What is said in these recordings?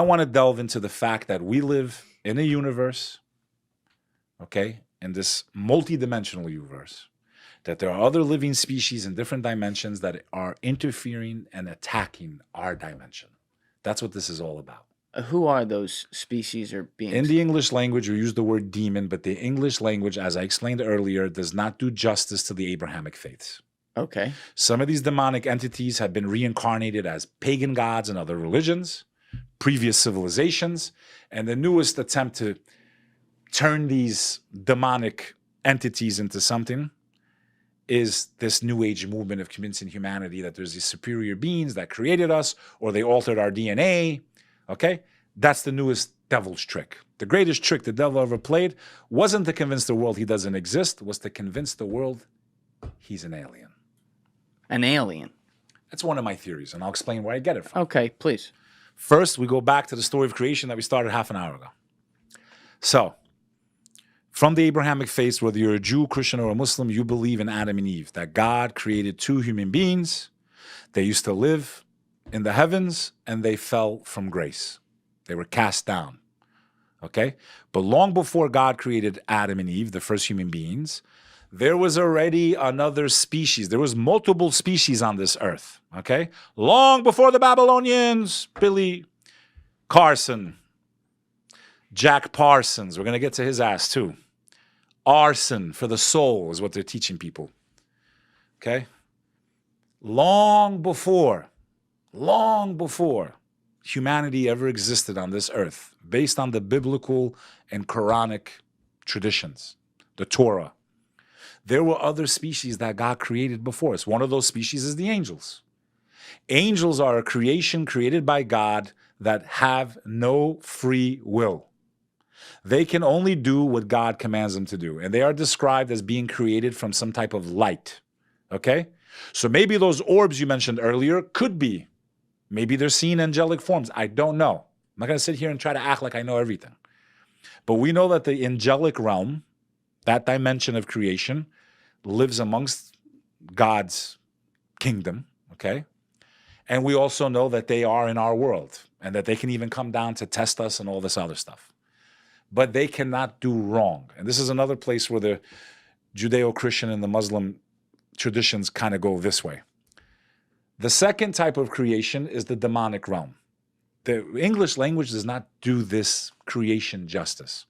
I want to delve into the fact that we live in a universe, okay, in this multi-dimensional universe, that there are other living species in different dimensions that are interfering and attacking our dimension. That's what this is all about. Who are those species or beings? In the English language, we use the word demon, but the English language, as I explained earlier, does not do justice to the Abrahamic faiths. Okay. Some of these demonic entities have been reincarnated as pagan gods in other religions, previous civilizations, and the newest attempt to turn these demonic entities into something is this new age movement of convincing humanity that there's these superior beings that created us, or they altered our DNA. Okay? That's the newest devil's trick. The greatest trick the devil ever played wasn't to convince the world he doesn't exist, was to convince the world he's an alien. An alien? That's one of my theories, and I'll explain where I get it from. Okay, please. First, we go back to the story of creation that we started half an hour ago. So, from the Abrahamic faith, whether you're a Jew, Christian, or a Muslim, you believe in Adam and Eve, that God created two human beings. They used to live in the heavens, and they fell from grace. They were cast down. Okay? But long before God created Adam and Eve, the first human beings, there was already another species. There was multiple species on this earth. Okay? Long before the Babylonians, Billy Carson, Jack Parsons, we're going to get to his ass too. Arson for the soul is what they're teaching people. Okay? Long before humanity ever existed on this earth, based on the biblical and Quranic traditions, the Torah, there were other species that God created before us. One of those species is the angels. Angels are a creation created by God that have no free will. They can only do what God commands them to do. And they are described as being created from some type of light. Okay? So maybe those orbs you mentioned earlier could be. Maybe they're seeing angelic forms. I don't know. I'm not going to sit here and try to act like I know everything. But we know that the angelic realm, that dimension of creation, lives amongst God's kingdom. Okay? And we also know that they are in our world and that they can even come down to test us and all this other stuff. But they cannot do wrong. And this is another place where the Judeo-Christian and the Muslim traditions kind of go this way. The second type of creation is the demonic realm. The English language does not do this creation justice.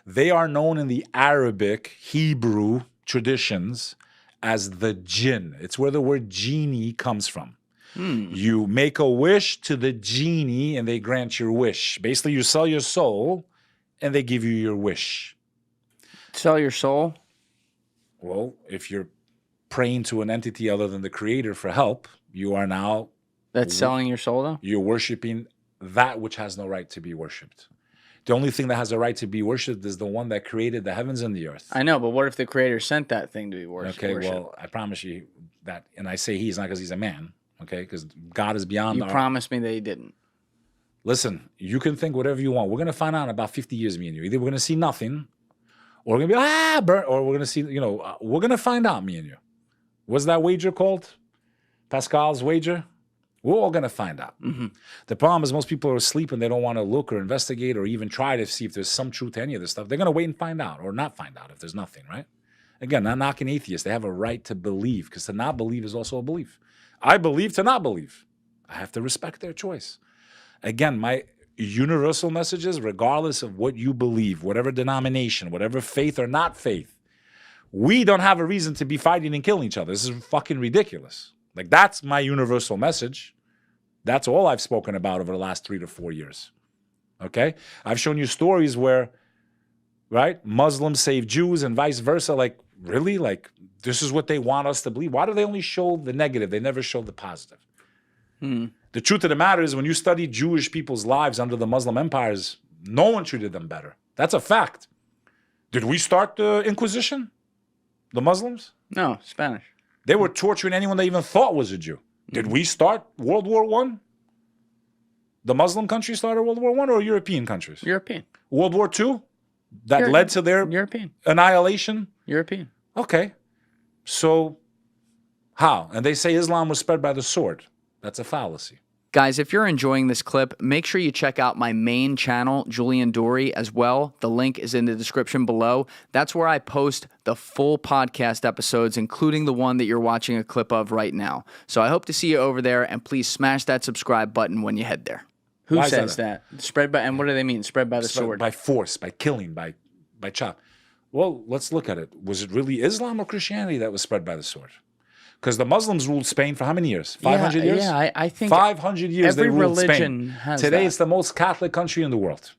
They are known in the Arabic, Hebrew traditions as the jinn. It's where the word genie comes from. You make a wish to the genie and they grant your wish. Basically, you sell your soul and they give you your wish. Sell your soul? Well, if you're praying to an entity other than the creator for help, you are now... That's selling your soul, though? You're worshiping that which has no right to be worshipped. The only thing that has a right to be worshipped is the one that created the heavens and the earth. I know, but what if the creator sent that thing to be worshipped? Okay, well, I promise you that, and I say he's not because he's a man. Okay, because God is beyond You promised me that he didn't. Listen, you can think whatever you want. We're going to find out in about 50 years, me and you. Either we're going to see nothing, or we're going to be, or we're going to see, we're going to find out, me and you. What's that wager called? Pascal's wager? We're all going to find out. Mm-hmm. The problem is most people are asleep and they don't want to look or investigate or even try to see if there's some truth to any of this stuff. They're going to wait and find out or not find out if there's nothing, right? Again, not knocking atheists. They have a right to believe because to not believe is also a belief. I believe to not believe. I have to respect their choice. Again, my universal message is regardless of what you believe, whatever denomination, whatever faith or not faith, we don't have a reason to be fighting and killing each other. This is fucking ridiculous. Like, that's my universal message. That's all I've spoken about over the last 3 to 4 years. Okay? I've shown you stories where, right, Muslims save Jews and vice versa. Like, really? Like, this is what they want us to believe? Why do they only show the negative? They never show the positive. The truth of the matter is when you study Jewish people's lives under the Muslim empires, no one treated them better. That's a fact. Did we start the Inquisition? The Muslims? No, Spanish. They were torturing anyone they even thought was a Jew. Did we start World War I? The Muslim countries started World War I or European countries? European. World War II? That led to their European annihilation? European. Okay. So how? And they say Islam was spread by the sword. That's a fallacy. Guys, if you're enjoying this clip, make sure you check out my main channel, Julian Dorey, as well. The link is in the description below. That's where I post the full podcast episodes, including the one that you're watching a clip of right now. So I hope to see you over there, and please smash that subscribe button when you head there. Who Why is says that? that? Spread by, and what do they mean? Spread by the sword. By force, by killing, by chop. Well, let's look at it. Was it really Islam or Christianity that was spread by the sword? Because the Muslims ruled Spain for how many years? 500 years? Yeah, I think 500 years they every ruled religion Spain. has Today that. it's the most Catholic country in the world.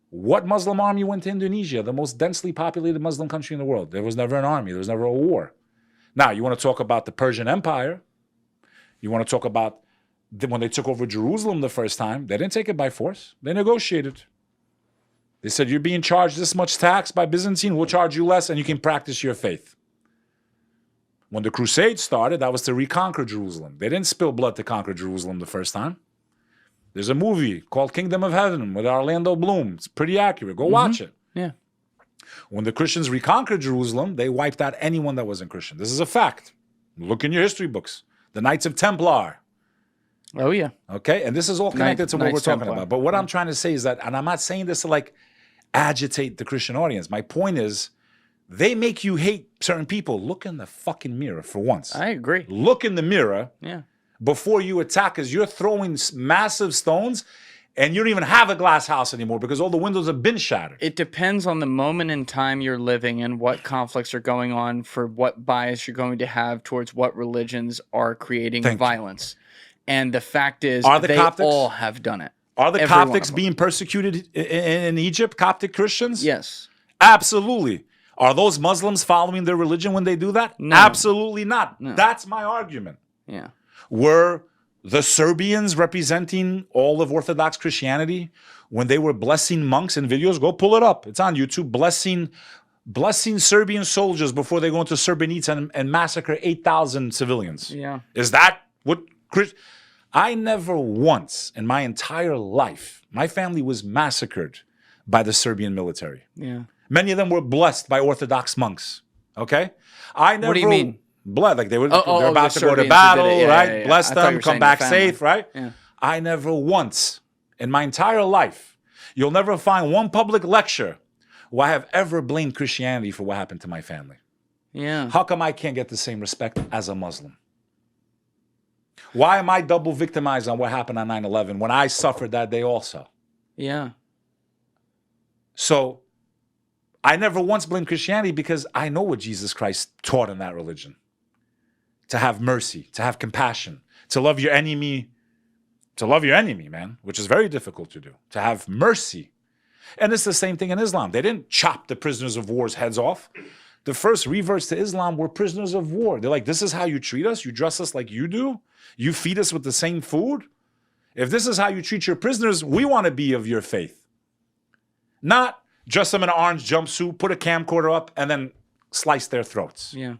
What Muslim army went to Indonesia, the most densely populated Muslim country in the world? There was never an army. There was never a war. Now, you want to talk about the Persian Empire. You want to talk about when they took over Jerusalem the first time. They didn't take it by force. They negotiated. They said, you're being charged this much tax by Byzantine. We'll charge you less and you can practice your faith. When the Crusades started, that was to reconquer Jerusalem. They didn't spill blood to conquer Jerusalem the first time. There's a movie called Kingdom of Heaven with Orlando Bloom. It's pretty accurate. Go watch it. Yeah. When the Christians reconquered Jerusalem, they wiped out anyone that wasn't Christian. This is a fact. Look in your history books. The Knights of Templar. Oh, yeah. Okay? And this is all connected to what we're Knights talking Templar. about. But what I'm trying to say is that, and I'm not saying this to like agitate the Christian audience. My point is, they make you hate certain people. Look in the fucking mirror for once. I agree. Look in the mirror Yeah. before you attack, because you're throwing massive stones and you don't even have a glass house anymore because all the windows have been shattered. It depends on the moment in time you're living in, what conflicts are going on, for what bias you're going to have towards what religions are creating Thank you. violence. And the fact is, Are the they Coptics- all have done it. Are the Every one of Coptics them. being persecuted in Egypt, Coptic Christians? Yes. Absolutely. Are those Muslims following their religion when they do that? No. Absolutely not. No. That's my argument. Yeah. Were the Serbians representing all of Orthodox Christianity when they were blessing monks in videos? Go pull it up. It's on YouTube. Blessing Serbian soldiers before they go into Srebrenica and massacre 8,000 civilians. Yeah. Is that what I never once in my entire life, my family was massacred by the Serbian military. Yeah. Many of them were blessed by Orthodox monks. Okay? I never What do you mean? Blood, like they're oh, about the to go to Serbians who battle, did it. Yeah, right? yeah, yeah. Bless I thought you them, were come saying back the family. safe, right? Yeah. I never once in my entire life, you'll never find one public lecture where I have ever blamed Christianity for what happened to my family. Yeah. How come I can't get the same respect as a Muslim? Why am I double victimized on what happened on 9/11 when I suffered that day also? Yeah. So I never once blamed Christianity because I know what Jesus Christ taught in that religion. To have mercy, to have compassion, to love your enemy, man, which is very difficult to do. To have mercy. And it's the same thing in Islam. They didn't chop the prisoners of war's heads off. The first reverts to Islam were prisoners of war. They're like, this is how you treat us? You dress us like you do? You feed us with the same food? If this is how you treat your prisoners, we want to be of your faith. Not dress them in an orange jumpsuit, put a camcorder up, and then slice their throats. Yeah.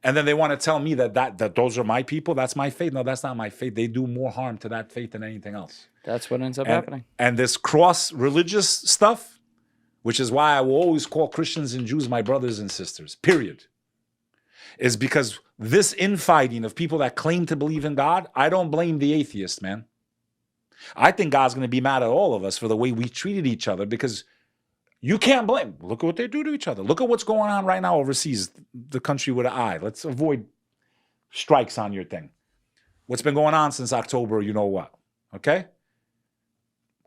And then they want to tell me that those are my people, that's my faith. No, that's not my faith. They do more harm to that faith than anything else. That's what ends up happening. And this cross-religious stuff, which is why I will always call Christians and Jews my brothers and sisters, period, is because this infighting of people that claim to believe in God, I don't blame the atheist, man. I think God's going to be mad at all of us for the way we treated each other because you can't blame. Look at what they do to each other. Look at what's going on right now overseas, the country with an eye. Let's avoid strikes on your thing. What's been going on since October, you know what, okay?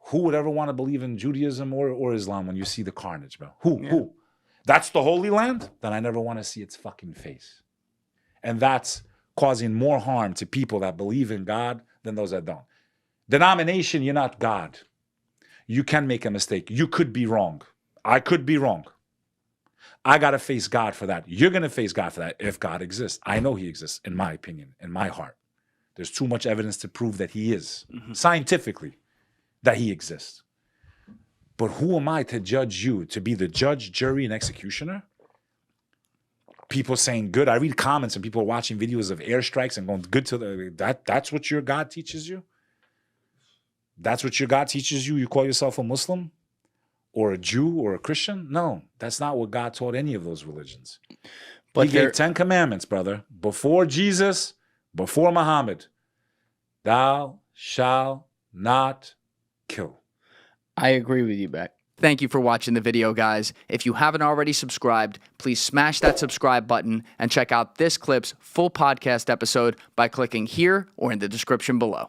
Who would ever want to believe in Judaism or Islam when you see the carnage, bro? Who? That's the Holy Land? Then I never want to see its fucking face. And that's causing more harm to people that believe in God than those that don't. Denomination, you're not God. You can make a mistake. You could be wrong. I could be wrong. I got to face God for that. You're going to face God for that if God exists. I know he exists, in my opinion, in my heart. There's too much evidence to prove that he is, scientifically, that he exists. But who am I to judge you, to be the judge, jury, and executioner? People saying good. I read comments and people are watching videos of airstrikes and going good to that's what your God teaches you? That's what your God teaches you? You call yourself a Muslim? Or a Jew or a Christian? No, that's not what God taught any of those religions. But he gave 10 commandments, brother. Before Jesus, before Muhammad. Thou shalt not kill. I agree with you, Beck. Thank you for watching the video, guys. If you haven't already subscribed, please smash that subscribe button and check out this clip's full podcast episode by clicking here or in the description below.